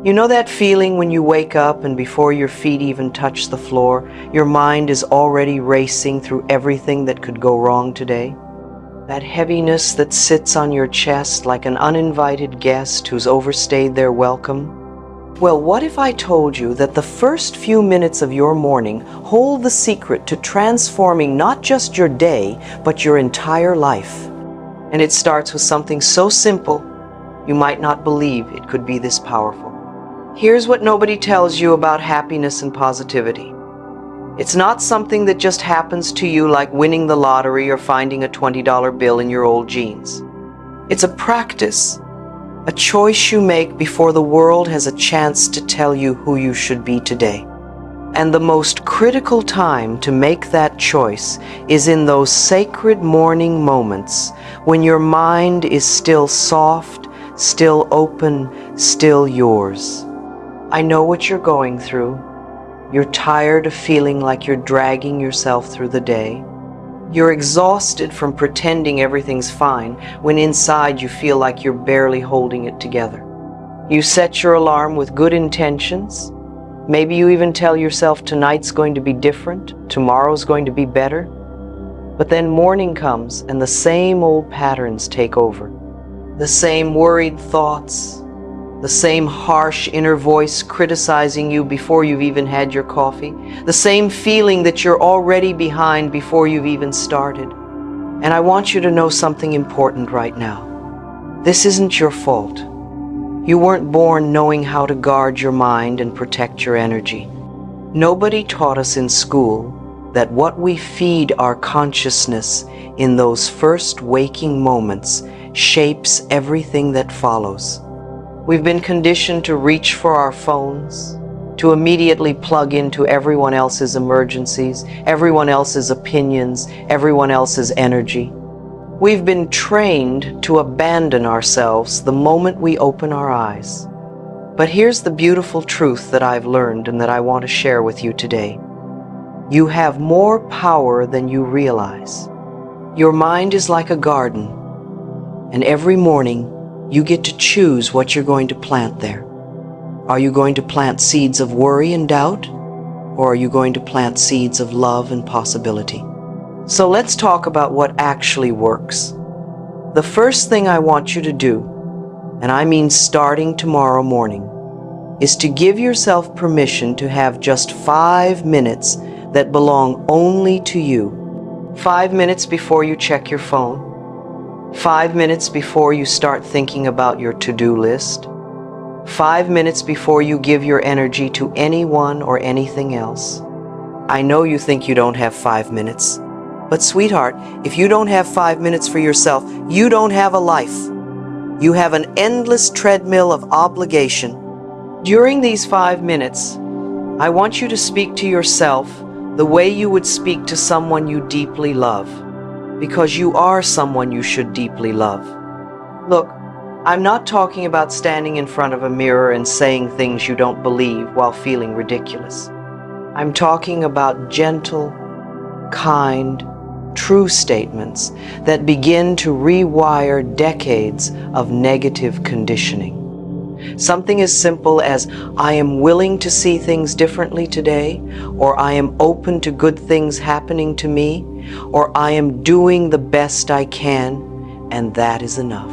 You know that feeling when you wake up and before your feet even touch the floor, your mind is already racing through everything that could go wrong today? That heaviness that sits on your chest like an uninvited guest who's overstayed their welcome? Well, what if I told you that the first few minutes of your morning hold the secret to transforming not just your day, but your entire life? And it starts with something so simple, you might not believe it could be this powerful. Here's what nobody tells you about happiness and positivity. It's not something that just happens to you like winning the lottery or finding a $20 bill in your old jeans. It's a practice, a choice you make before the world has a chance to tell you who you should be today. And the most critical time to make that choice is in those sacred morning moments when your mind is still soft, still open, still yours. I know what you're going through. You're tired of feeling like you're dragging yourself through the day. You're exhausted from pretending everything's fine when inside you feel like you're barely holding it together. You set your alarm with good intentions. Maybe you even tell yourself tonight's going to be different, tomorrow's going to be better. But then morning comes and the same old patterns take over. The same worried thoughts, the same harsh inner voice criticizing you before you've even had your coffee, the same feeling that you're already behind before you've even started. And I want you to know something important right now. This isn't your fault. You weren't born knowing how to guard your mind and protect your energy. Nobody taught us in school that what we feed our consciousness in those first waking moments shapes everything that follows. We've been conditioned to reach for our phones, to immediately plug into everyone else's emergencies, everyone else's opinions, everyone else's energy. We've been trained to abandon ourselves the moment we open our eyes. But here's the beautiful truth that I've learned and that I want to share with you today. You have more power than you realize. Your mind is like a garden, and every morning you get to choose what you're going to plant there. Are you going to plant seeds of worry and doubt, or are you going to plant seeds of love and possibility? So let's talk about what actually works. The first thing I want you to do, and I mean starting tomorrow morning, is to give yourself permission to have just 5 minutes that belong only to you. 5 minutes before you check your phone. 5 minutes before you start thinking about your to-do list. 5 minutes before you give your energy to anyone or anything else. I know you think you don't have 5 minutes, but sweetheart, if you don't have 5 minutes for yourself, you don't have a life. You have an endless treadmill of obligation. During these 5 minutes, I want you to speak to yourself the way you would speak to someone you deeply love. Because you are someone you should deeply love. Look, I'm not talking about standing in front of a mirror and saying things you don't believe while feeling ridiculous. I'm talking about gentle, kind, true statements that begin to rewire decades of negative conditioning. Something as simple as, I am willing to see things differently today, or I am open to good things happening to me, or I am doing the best I can, and that is enough.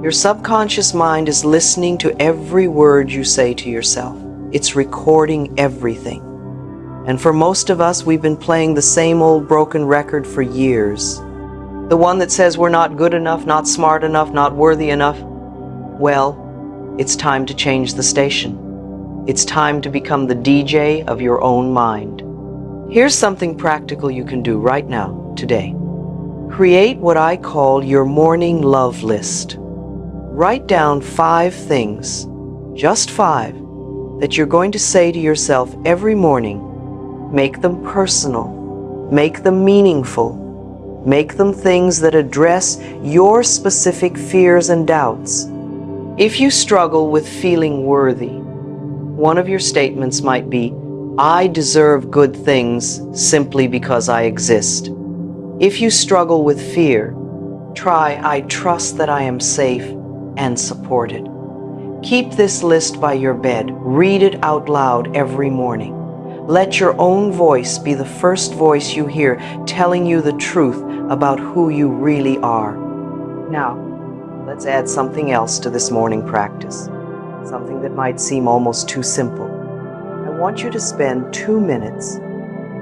Your subconscious mind is listening to every word you say to yourself. It's recording everything. And for most of us, we've been playing the same old broken record for years. The one that says we're not good enough, not smart enough, not worthy enough. Well, it's time to change the station. It's time to become the DJ of your own mind. Here's something practical you can do right now, today. Create what I call your morning love list. Write down 5 things, just 5, that you're going to say to yourself every morning. Make them personal. Make them meaningful. Make them things that address your specific fears and doubts. If you struggle with feeling worthy, one of your statements might be, I deserve good things simply because I exist. If you struggle with fear, try, I trust that I am safe and supported. Keep this list by your bed. Read it out loud every morning. Let your own voice be the first voice you hear telling you the truth about who you really are. Now, let's add something else to this morning practice, something that might seem almost too simple. I want you to spend 2 minutes,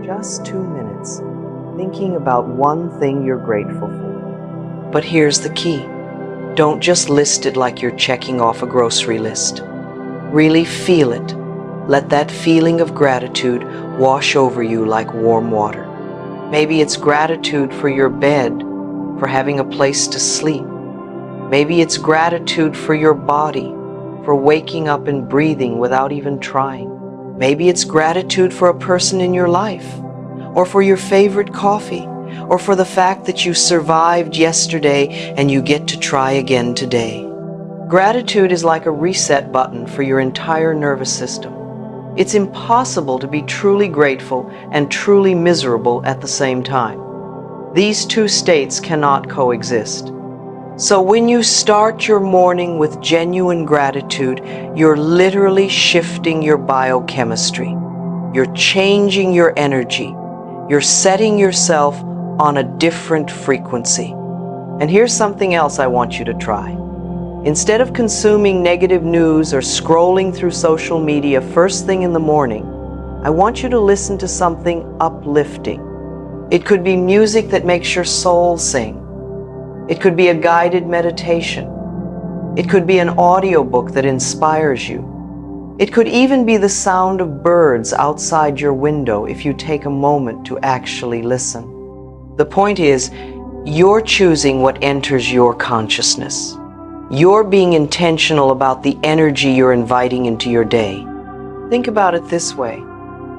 just 2 minutes, thinking about one thing you're grateful for. But here's the key. Don't just list it like you're checking off a grocery list. Really feel it. Let that feeling of gratitude wash over you like warm water. Maybe it's gratitude for your bed, for having a place to sleep. Maybe it's gratitude for your body, for waking up and breathing without even trying. Maybe it's gratitude for a person in your life, or for your favorite coffee, or for the fact that you survived yesterday and you get to try again today. Gratitude is like a reset button for your entire nervous system. It's impossible to be truly grateful and truly miserable at the same time. These two states cannot coexist. So when you start your morning with genuine gratitude, you're literally shifting your biochemistry. You're changing your energy. You're setting yourself on a different frequency. And here's something else I want you to try. Instead of consuming negative news or scrolling through social media first thing in the morning, I want you to listen to something uplifting. It could be music that makes your soul sing. It could be a guided meditation. It could be an audiobook that inspires you. It could even be the sound of birds outside your window if you take a moment to actually listen. The point is, you're choosing what enters your consciousness. You're being intentional about the energy you're inviting into your day. Think about it this way.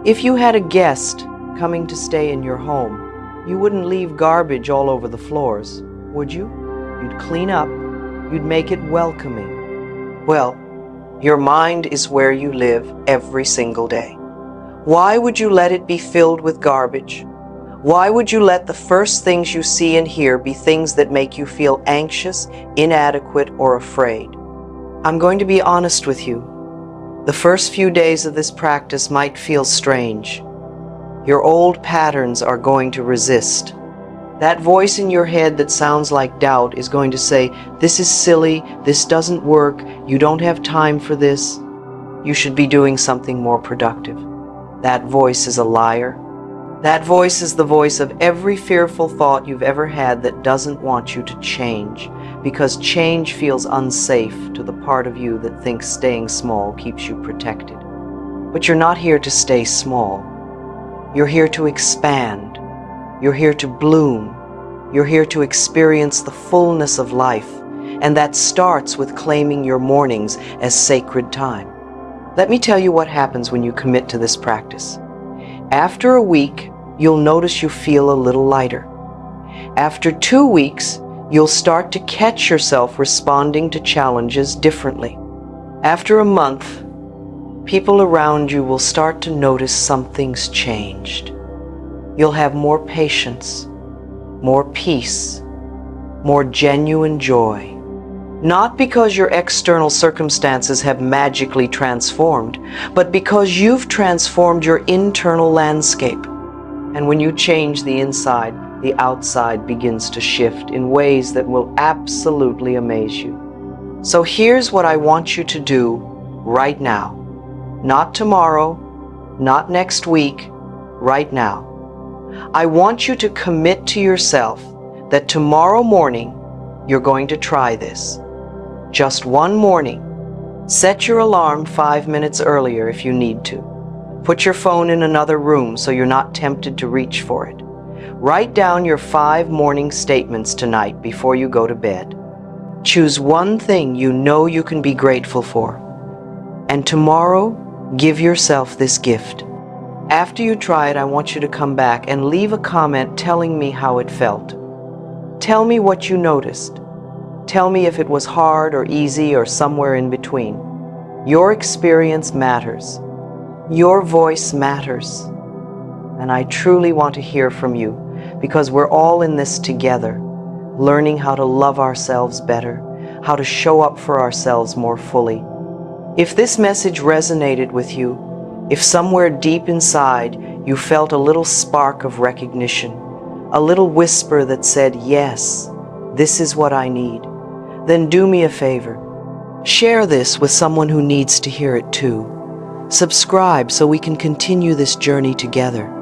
If you had a guest coming to stay in your home, you wouldn't leave garbage all over the floors, would you? You'd clean up. You'd make it welcoming. Well, your mind is where you live every single day. Why would you let it be filled with garbage? Why would you let the first things you see and hear be things that make you feel anxious, inadequate, or afraid? I'm going to be honest with you. The first few days of this practice might feel strange. Your old patterns are going to resist. That voice in your head that sounds like doubt is going to say, "This is silly, this doesn't work, you don't have time for this. You should be doing something more productive." That voice is a liar. That voice is the voice of every fearful thought you've ever had that doesn't want you to change, because change feels unsafe to the part of you that thinks staying small keeps you protected. But you're not here to stay small. You're here to expand. You're here to bloom. You're here to experience the fullness of life, and that starts with claiming your mornings as sacred time. Let me tell you what happens when you commit to this practice. After a week, you'll notice you feel a little lighter. After 2 weeks, you'll start to catch yourself responding to challenges differently. After a month, people around you will start to notice something's changed. You'll have more patience, more peace, more genuine joy. Not because your external circumstances have magically transformed, but because you've transformed your internal landscape. And when you change the inside, the outside begins to shift in ways that will absolutely amaze you. So here's what I want you to do right now. Not tomorrow, not next week, right now. I want you to commit to yourself that tomorrow morning you're going to try this. Just one morning. Set your alarm 5 minutes earlier if you need to. Put your phone in another room so you're not tempted to reach for it. Write down your 5 morning statements tonight before you go to bed. Choose one thing you know you can be grateful for. And tomorrow, give yourself this gift. After you try it, I want you to come back and leave a comment telling me how it felt. Tell me what you noticed. Tell me if it was hard or easy or somewhere in between. Your experience matters. Your voice matters. And I truly want to hear from you because we're all in this together, learning how to love ourselves better, how to show up for ourselves more fully. If this message resonated with you, if somewhere deep inside you felt a little spark of recognition, a little whisper that said, yes, this is what I need, then do me a favor. Share this with someone who needs to hear it too. Subscribe so we can continue this journey together.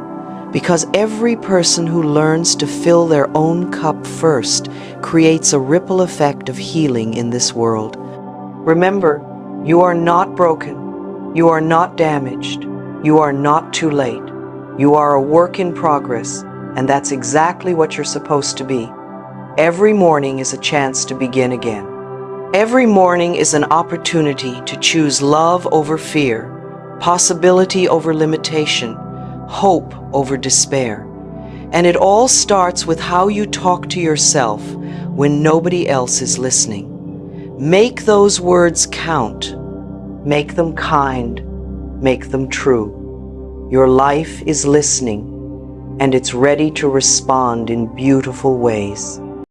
Because every person who learns to fill their own cup first creates a ripple effect of healing in this world. Remember, you are not broken. You are not damaged. You are not too late. You are a work in progress, and that's exactly what you're supposed to be. Every morning is a chance to begin again. Every morning is an opportunity to choose love over fear, possibility over limitation, hope over despair. And it all starts with how you talk to yourself when nobody else is listening. Make those words count. Make them kind. Make them true. Your life is listening, and it's ready to respond in beautiful ways.